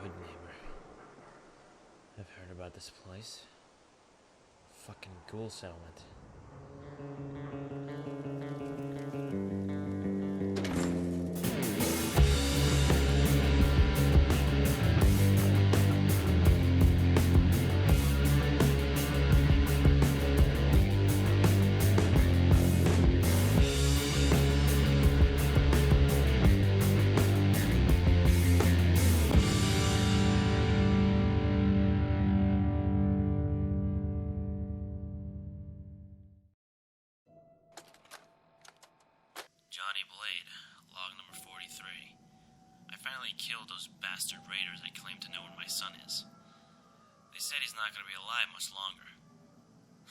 Goodneighbor. I've heard about this place. Fucking ghoul settlement. Johnny Blade, log number 43. I finally killed those bastard raiders I claim to know where my son is. They said he's not going to be alive much longer.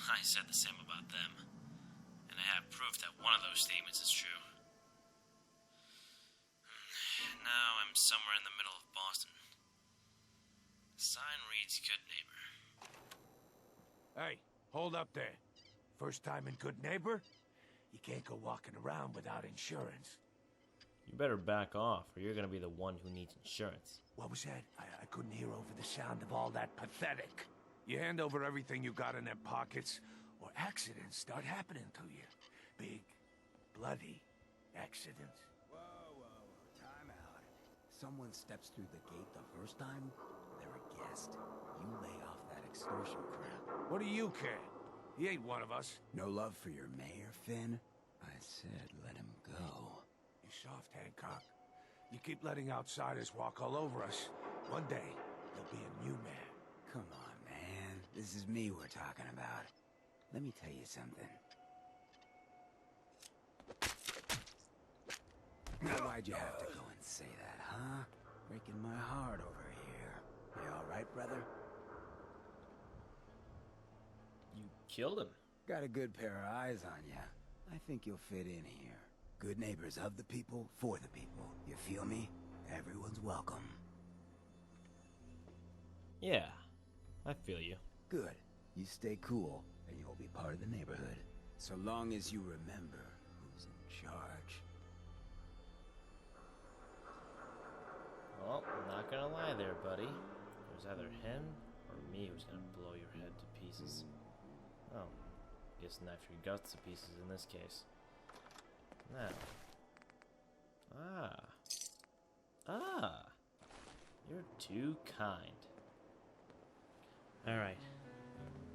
I said the same about them. And I have proof that one of those statements is true. Now I'm somewhere in the middle of Boston. The sign reads Goodneighbor. Hey, hold up there. First time in Goodneighbor? You can't go walking around without insurance. You better back off, or you're gonna be the one who needs insurance. What was that? I couldn't hear over the sound of all that pathetic. You hand over everything you got in them pockets, or accidents start happening to you. Big, bloody accidents. Whoa, time out. Someone steps through the gate the first time, they're a guest. You lay off that extortion crap. What do you care? He ain't one of us. No love for your mayor, Finn? I said let him go. You soft, Hancock. You keep letting outsiders walk all over us. One day, there'll be a new mayor. Come on, man. This is me we're talking about. Let me tell you something. Now, why'd you have to go and say that, huh? Breaking my heart over here. You all right, brother? You killed him. Got a good pair of eyes on ya. I think you'll fit in here. Good neighbors of the people, for the people. You feel me? Everyone's welcome. Yeah, I feel you. Good. You stay cool, and you'll be part of the neighborhood. So long as you remember who's in charge. Well, I'm not gonna lie there, buddy. It was either him or me who's gonna blow your head to pieces. Oh, guess knife your guts to pieces in this case. Now. You're too kind. Alright.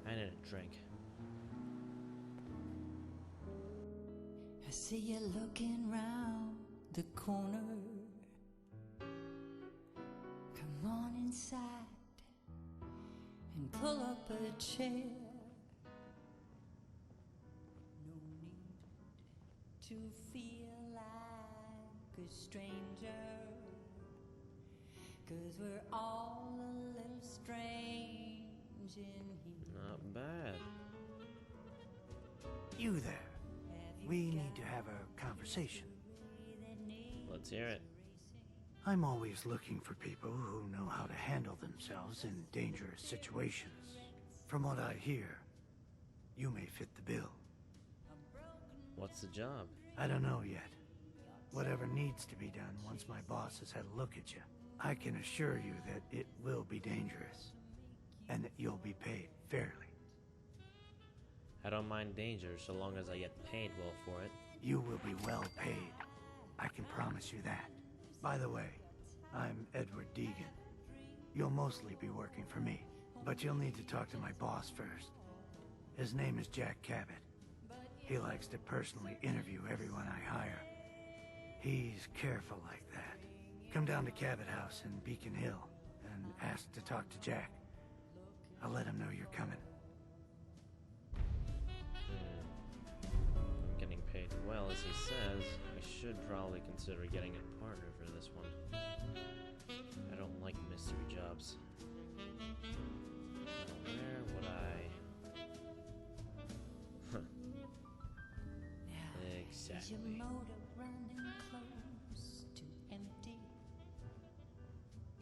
I need a drink. I see you looking round the corner. Come on inside and pull up a chair. No need to feel like a stranger, 'cause we're all a little strange in here. Not bad. You there. We need to have a conversation. Let's hear it. I'm always looking for people who know how to handle themselves in dangerous situations. From what I hear, you may fit the bill. What's the job? I don't know yet. Whatever needs to be done once my boss has had a look at you. I can assure you that it will be dangerous, and that you'll be paid fairly. I don't mind danger so long as I get paid well for it. You will be well paid. I can promise you that. By the way, I'm Edward Egan. You'll mostly be working for me, but you'll need to talk to my boss first. His name is Jack Cabot. He likes to personally interview everyone I hire. He's careful like that, Come down to Cabot House in Beacon Hill and ask to talk to Jack. I'll let him know you're coming. I'm getting paid well, as he says. I should probably consider getting a partner for this one. I don't like mystery jobs. Now, where would I... Exactly.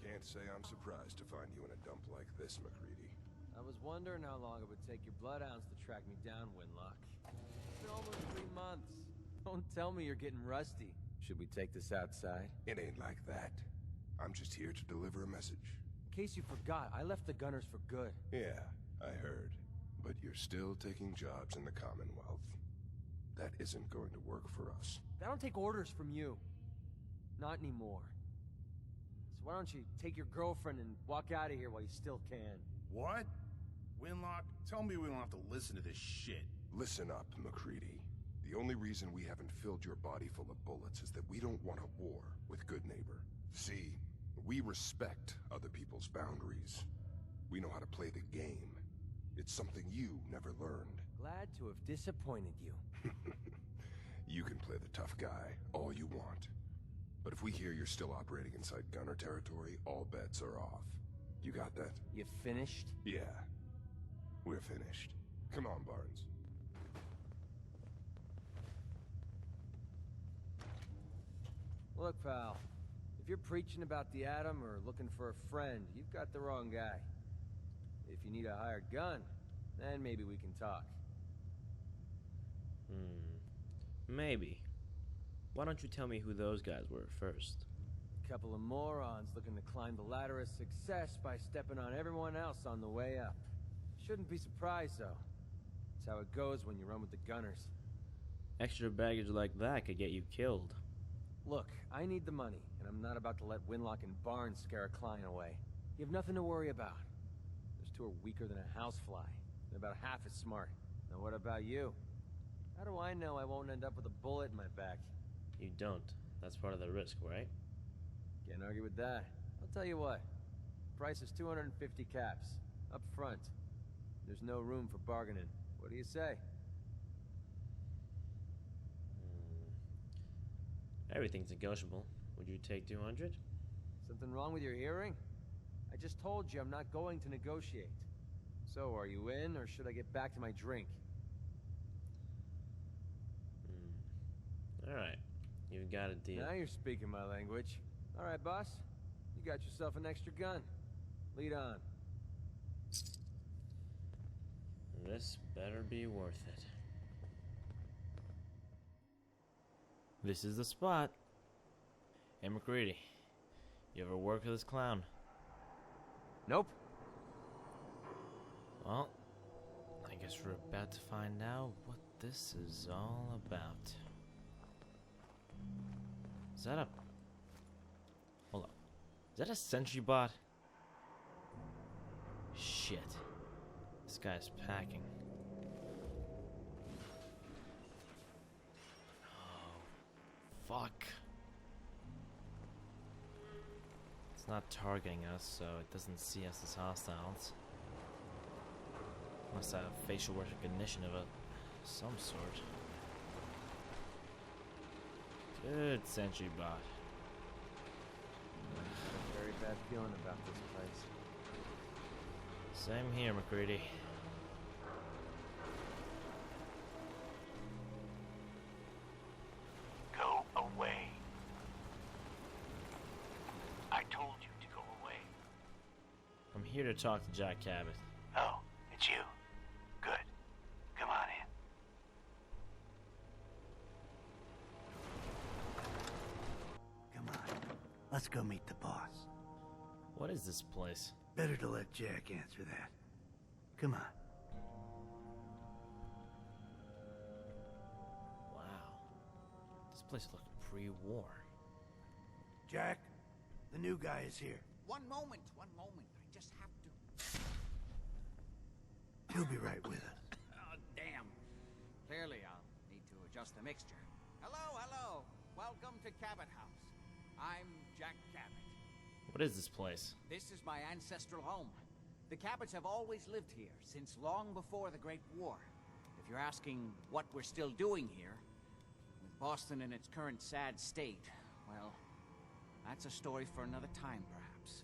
Can't say I'm surprised to find you in a dump like this, McCready. I was wondering how long it would take your bloodhounds to track me down, Winlock. It's been almost 3 months. Don't tell me you're getting rusty. Should we take this outside? It ain't like that. I'm just here to deliver a message. In case you forgot, I left the Gunners for good. Yeah, I heard. But you're still taking jobs in the Commonwealth. That isn't going to work for us. I don't take orders from you. Not anymore. So why don't you take your girlfriend and walk out of here while you still can? What? Winlock, tell me we don't have to listen to this shit. Listen up, McCready. The only reason we haven't filled your body full of bullets is that we don't want a war with Goodneighbor. See, we respect other people's boundaries. We know how to play the game. It's something you never learned. Glad to have disappointed you. You can play the tough guy all you want. But if we hear you're still operating inside Gunner territory, all bets are off. You got that? You finished? Yeah. We're finished. Come on, Barnes. Look, pal. If you're preaching about the atom or looking for a friend, you've got the wrong guy. If you need a hired gun, then maybe we can talk. Maybe. Why don't you tell me who those guys were first? A couple of morons looking to climb the ladder of success by stepping on everyone else on the way up. Shouldn't be surprised, though. That's how it goes when you run with the Gunners. Extra baggage like that could get you killed. Look, I need the money, and I'm not about to let Winlock and Barnes scare a client away. You have nothing to worry about. Those two are weaker than a housefly. They're about half as smart. Now what about you? How do I know I won't end up with a bullet in my back? You don't. That's part of the risk, right? Can't argue with that. I'll tell you what. Price is 250 caps. Up front. There's no room for bargaining. What do you say? Everything's negotiable. Would you take 200? Something wrong with your hearing? I just told you I'm not going to negotiate. So, are you in, or should I get back to my drink? Alright. You've got a deal. Now you're speaking my language. Alright, boss. You got yourself an extra gun. Lead on. This better be worth it. This is the spot. Hey, McCready. You ever work with this clown? Nope. Well, I guess we're about to find out what this is all about. Is that a... Hold on. Is that a sentry bot? Shit. This guy's packing. Oh, fuck. It's not targeting us, so it doesn't see us as hostiles. Must have facial recognition of some sort. Good sentry bot. I have a very bad feeling about this place. Same here, McCready. Go away. I told you to go away. I'm here to talk to Jack Cabot. Oh, it's you. Good. Come on in. Come on. Let's go meet the boss. What is this place? Better to let Jack answer that. Come on. Wow. This place looked pre-war. Jack, the new guy is here. One moment. I just have to... He'll be right with us. Oh, damn. Clearly, I'll need to adjust the mixture. Hello. Welcome to Cabot House. I'm Jack Cabot. What is this place? This is my ancestral home. The Cabots have always lived here, since long before the Great War. If you're asking what we're still doing here, with Boston in its current sad state, well, that's a story for another time, perhaps.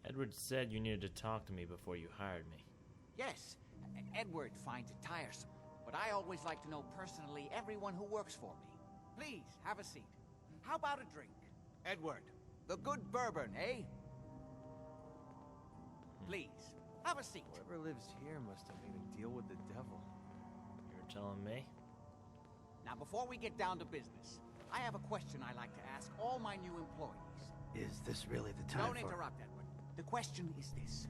Edward said you needed to talk to me before you hired me. Yes, Edward finds it tiresome, but I always like to know personally everyone who works for me. Please, have a seat. How about a drink? Edward, the good bourbon, eh? Please, have a seat. Whoever lives here must have made a deal with the devil. You're telling me? Now, before we get down to business, I have a question I like to ask all my new employees. Is this really the time Don't for... interrupt, Edward. The question is this.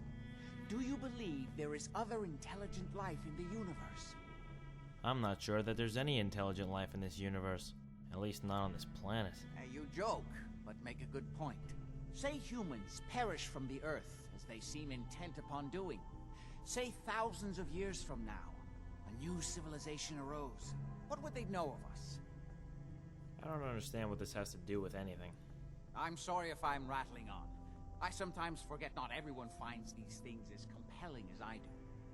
Do you believe there is other intelligent life in the universe? I'm not sure that there's any intelligent life in this universe. At least not on this planet. You joke, but make a good point. Say humans perish from the Earth, as they seem intent upon doing. Say thousands of years from now, a new civilization arose. What would they know of us? I don't understand what this has to do with anything. I'm sorry if I'm rattling on. I sometimes forget not everyone finds these things as compelling as I do.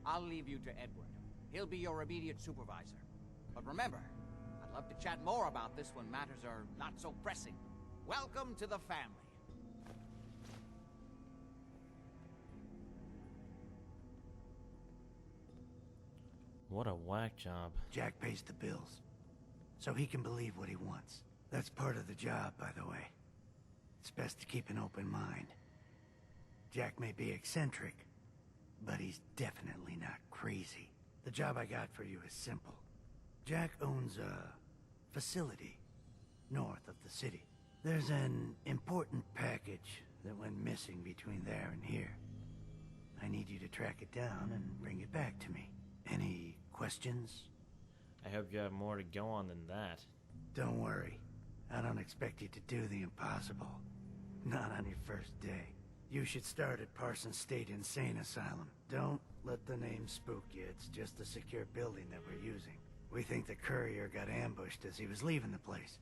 I'll leave you to Edward. He'll be your immediate supervisor. But remember, I'd love to chat more about this when matters are not so pressing. Welcome to the family. What a whack job. Jack pays the bills, so he can believe what he wants. That's part of the job, by the way. It's best to keep an open mind. Jack may be eccentric, but he's definitely not crazy. The job I got for you is simple. Jack owns a facility north of the city. There's an important package that went missing between there and here. I need you to track it down and bring it back to me. Any questions? I hope you have more to go on than that. Don't worry. I don't expect you to do the impossible. Not on your first day. You should start at Parsons State Insane Asylum. Don't let the name spook you. It's just a secure building that we're using. We think the courier got ambushed as he was leaving the place.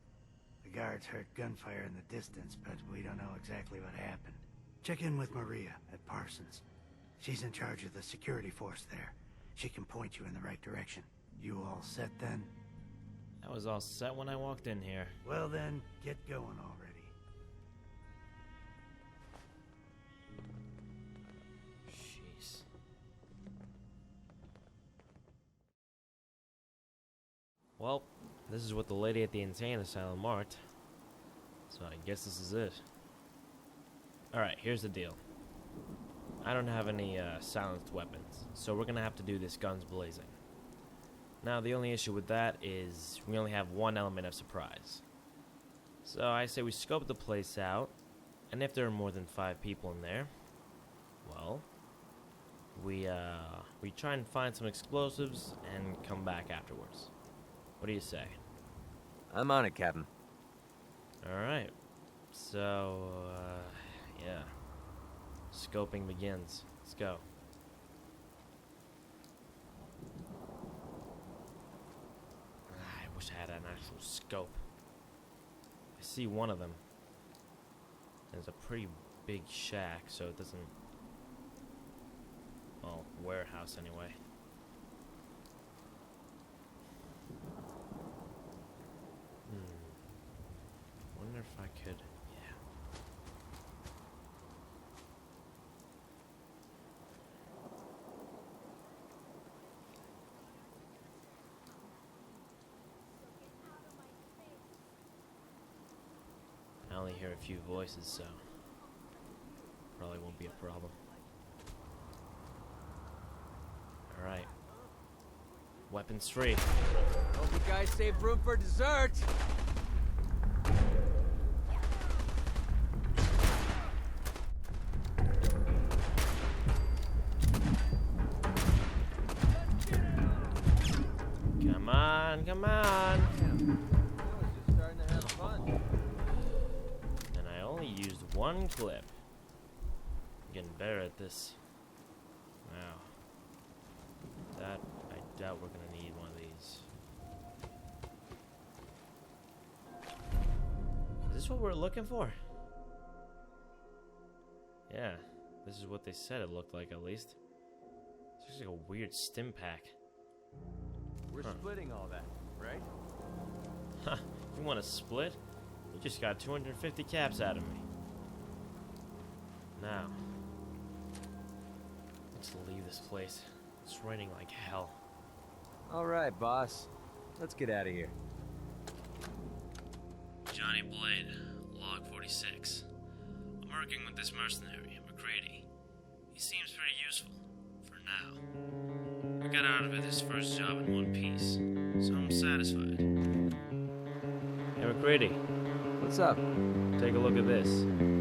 The guards heard gunfire in the distance, but we don't know exactly what happened. Check in with Maria at Parsons. She's in charge of the security force there. She can point you in the right direction. You all set then? I was all set when I walked in here. Well then, get going already. Jeez. Well, this is what the lady at the insane asylum marked. So I guess this is it. Alright, here's the deal. I don't have any silenced weapons, so we're gonna have to do this guns blazing. Now, the only issue with that is we only have one element of surprise. So I say we scope the place out, and if there are more than 5 people in there, well, we try and find some explosives and come back afterwards. What do you say? I'm on it, Captain. Alright. So, yeah. Scoping begins. Let's go. I wish I had an actual scope. I see one of them. There's a pretty big shack, so it doesn't... Well, warehouse anyway. Wonder if I could... Yeah. I only hear a few voices, so probably won't be a problem. Alright. Weapons free. Hope you guys saved room for dessert! Come on, come on! I was just starting to have fun. And I only used one clip. I'm getting better at this. Now, that I doubt we're gonna need one of these. this what we're looking for? Yeah, this is what they said it looked like, at least. It's just like a weird stim pack. We're splitting all that, right? Huh, you want to split? You just got 250 caps out of me. Now, let's leave this place. It's raining like hell. Alright, boss. Let's get out of here. Johnny Blade, Log 46. I'm working with this mercenary, McCready. He seems pretty useful, for now. I got out of it his first job in one piece, so I'm satisfied. Hey, McCready. What's up? Take a look at this.